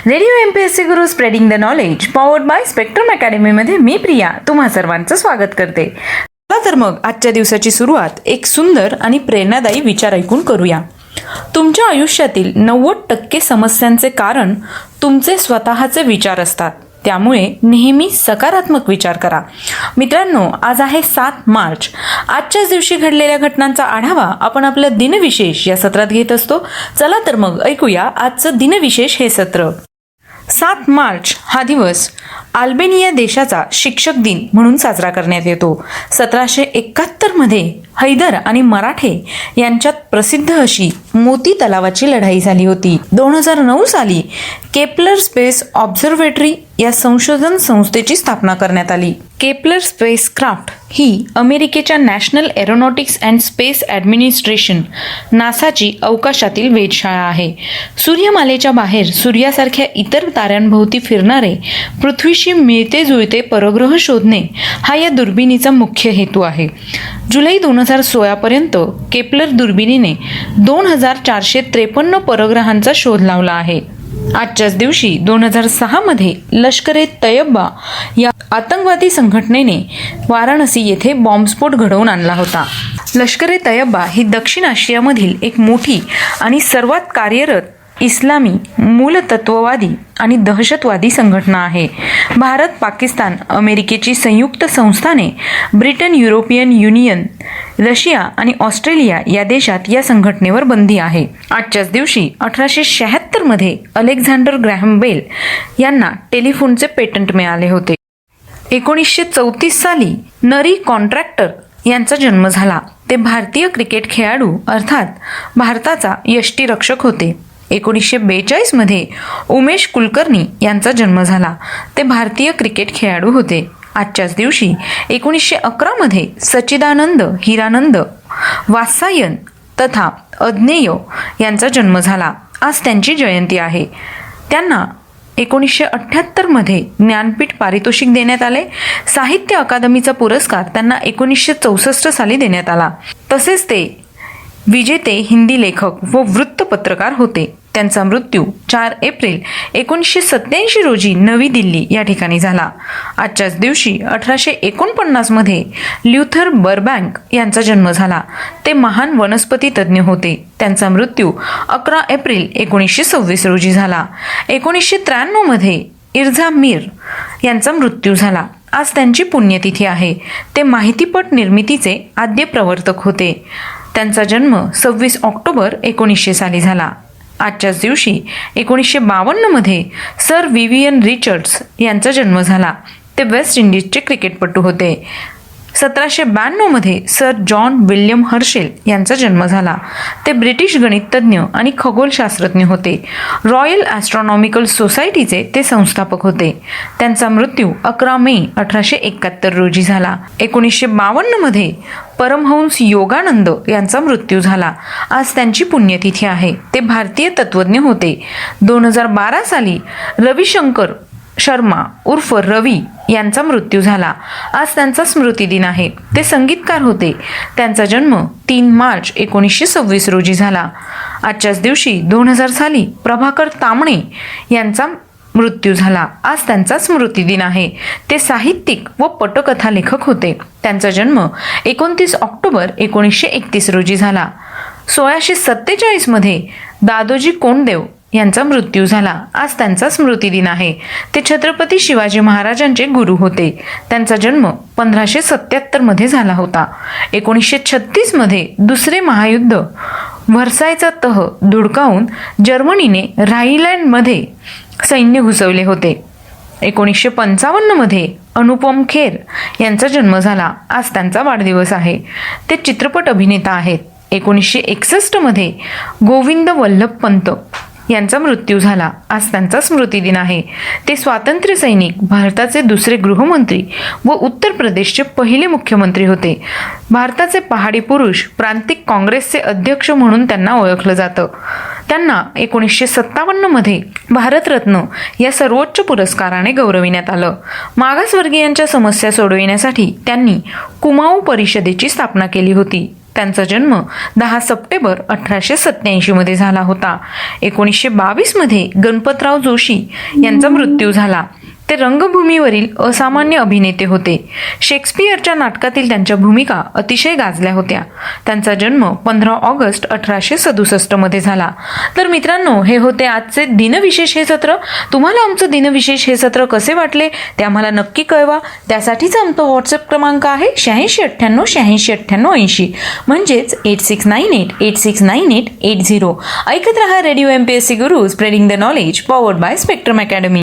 Radio MPSC Guru spreading the knowledge powered by spectrum अकॅडमीमध्ये मी प्रिया तुम्हा सर्वांचं स्वागत करते. चला तर मग आजच्या दिवसाची सुरुवात एक सुंदर आणि प्रेरणादायी विचार ऐकून करूया. तुमच्या आयुष्यातील 90% समस्यांचे कारण तुमचे स्वतःचे विचार असतात. त्यामुळे नेहमी सकारात्मक विचार करा. मित्रांनो, आज आहे 7 मार्च. आजच्याच दिवशी घडलेल्या घटनांचा आढावा आपण आपल्या दिनविशेष या सत्रात घेत असतो. चला तर मग ऐकूया आजचं दिनविशेष हे सत्र. 7 मार्च हा दिवस अल्बेनिया देशाचा शिक्षक दिन म्हणून साजरा करण्यात येतो. 1771 मध्ये हैदर आणि मराठे यांच्यात प्रसिद्ध अशी मोती तलावाची लढाई झाली होती. 2009 साली केपलर स्पेस ऑब्झर्वेटरी या संशोधन संस्थेची स्थापना करण्यात आली. केपलर स्पेस क्राफ्ट ही अमेरिकेच्या national aeronautics and space administration नासाची अवकाशातील वेधशाळा आहे. सूर्यमालेच्या बाहेर सूर्यासारख्या इतर ताऱ्यांभोवती फिरणारे पृथ्वीशी मिळते जुळते परग्रह शोधणे हा या दुर्बिणीचा मुख्य हेतू आहे. जुलै 2016 पर्यंत केपलर दुर्बिणीने 2453 परग्रहांचा शोध लावला आहे. आजच्याच दिवशी 2006 मध्ये लष्कर-ए-तैयबा या आतंकवादी संघटनेने वाराणसी येथे बॉम्बस्फोट घडवून आणला होता. लष्कर-ए-तैयबा ही दक्षिण आशियामधील एक मोठी आणि सर्वात कार्यरत इस्लामी मूलतत्ववादी आणि दहशतवादी संघटना आहे. भारत, पाकिस्तान, अमेरिकेची संयुक्त संस्थाने, ब्रिटन, युरोपियन युनियन, रशिया आणि ऑस्ट्रेलिया या देशात या संघटनेवर बंदी आहे. आजच्याच दिवशी 1876 मध्ये अलेक्झांडर ग्रॅहम बेल यांना टेलिफोनचे पेटंट मिळाले होते. 1934 साली नरी कॉन्ट्रॅक्टर यांचा जन्म झाला. ते भारतीय क्रिकेट खेळाडू अर्थात भारताचा यष्टिरक्षक होते. 1942 मध्ये उमेश कुलकर्णी यांचा जन्म झाला. ते भारतीय क्रिकेट खेळाडू होते. आजच्याच दिवशी 1911 मध्ये सच्चिदानंद हिरानंद वात्सायन तथा अज्ञेय यांचा जन्म झाला. आज त्यांची जयंती आहे. त्यांना 1978 मध्ये ज्ञानपीठ पारितोषिक देण्यात आले. साहित्य अकादमीचा पुरस्कार त्यांना 1964 साली देण्यात आला. तसेच ते विजेते हिंदी लेखक व वृत्तपत्रकार होते. त्यांचा मृत्यू 4 एप्रिल 1987 रोजी नवी दिल्ली या ठिकाणी झाला. आजच्याच दिवशी 1849 मध्ये ल्युथर बर्बँक यांचा जन्म झाला. ते महान वनस्पती तज्ज्ञ होते. त्यांचा मृत्यू 11 एप्रिल 1926 रोजी झाला. 1993 मध्ये इर्झा मीर यांचा मृत्यू झाला. आज त्यांची पुण्यतिथी आहे. ते माहितीपट निर्मितीचे आद्य प्रवर्तक होते. त्यांचा जन्म 26 ऑक्टोबर 1900 साली झाला. आजच्याच दिवशी 1952 मध्ये सर विवियन रिचर्ड्स यांचा जन्म झाला. ते वेस्ट इंडिजचे क्रिकेटपटू होते. 1792 मध्ये सर जॉन विल्यम हर्शेल यांचा जन्म झाला. ते ब्रिटिश गणिततज्ञ आणि खगोलशास्त्रज्ञ होते. रॉयल ॲस्ट्रॉनॉमिकल सोसायटीचे ते संस्थापक होते. त्यांचा मृत्यू 11 मे 1871 रोजी झाला. 1952 मध्ये परमहंस योगानंद यांचा मृत्यू झाला. आज त्यांची पुण्यतिथी आहे. ते भारतीय तत्त्वज्ञ होते. 2012 साली रविशंकर शर्मा उर्फ रवी यांचा मृत्यू झाला. आज त्यांचा स्मृतिदिन आहे. ते संगीतकार होते. त्यांचा जन्म 3 मार्च 1926 रोजी झाला. आजच्याच दिवशी 2000 साली प्रभाकर तांबणे यांचा मृत्यू झाला. आज त्यांचा स्मृतिदिन आहे. ते साहित्यिक व पटकथा लेखक होते. त्यांचा जन्म 29 ऑक्टोबर 1931 रोजी झाला. 1647 मध्ये दादोजी कोंडदेव यांचा मृत्यू झाला. आज त्यांचा स्मृतिदिन आहे. ते छत्रपती शिवाजी महाराजांचे गुरु होते. त्यांचा जन्म 1577 मध्ये झाला होता. 1936 मध्ये दुसरे महायुद्ध व्हर्सायचा तह धुडकावून जर्मनीने राहिलँडमध्ये सैन्य घुसवले होते. 1955 मध्ये अनुपम खेर यांचा जन्म झाला. आज त्यांचा वाढदिवस आहे. ते चित्रपट अभिनेता आहेत. 1961 मध्ये गोविंद वल्लभ पंत यांचा मृत्यू झाला. आज त्यांचा स्मृतिदिन आहे. ते स्वातंत्र्य सैनिक, भारताचे दुसरे गृहमंत्री व उत्तर प्रदेशचे पहिले मुख्यमंत्री होते. भारताचे पहाडी पुरुष, प्रांतिक काँग्रेसचे अध्यक्ष म्हणून त्यांना ओळखलं जातं. त्यांना 1957 मध्ये भारतरत्न या सर्वोच्च पुरस्काराने गौरविण्यात आलं. मागासवर्गीयांच्या समस्या सोडविण्यासाठी त्यांनी कुमाऊ परिषदेची स्थापना केली होती. त्यांचा जन्म 10 सप्टेंबर 1887 मध्ये झाला होता. 1922 मध्ये गणपतराव जोशी यांचा मृत्यू झाला. ते रंगभूमीवरील असामान्य अभिनेते होते. शेक्सपियरच्या नाटकातील त्यांच्या भूमिका अतिशय गाजल्या होत्या. त्यांचा जन्म 15 ऑगस्ट 1867 मध्ये झाला. तर मित्रांनो, हे होते आजचे दिनविशेष हे सत्र. तुम्हाला आमचं दिनविशेष हे सत्र कसे वाटले ते आम्हाला नक्की कळवा. त्यासाठीच आमचा व्हॉट्सअप क्रमांक आहे 8698 म्हणजेच 8698869880. ऐकत रहा radio MPSC Guru, spreading the knowledge, powered by spectrum academy.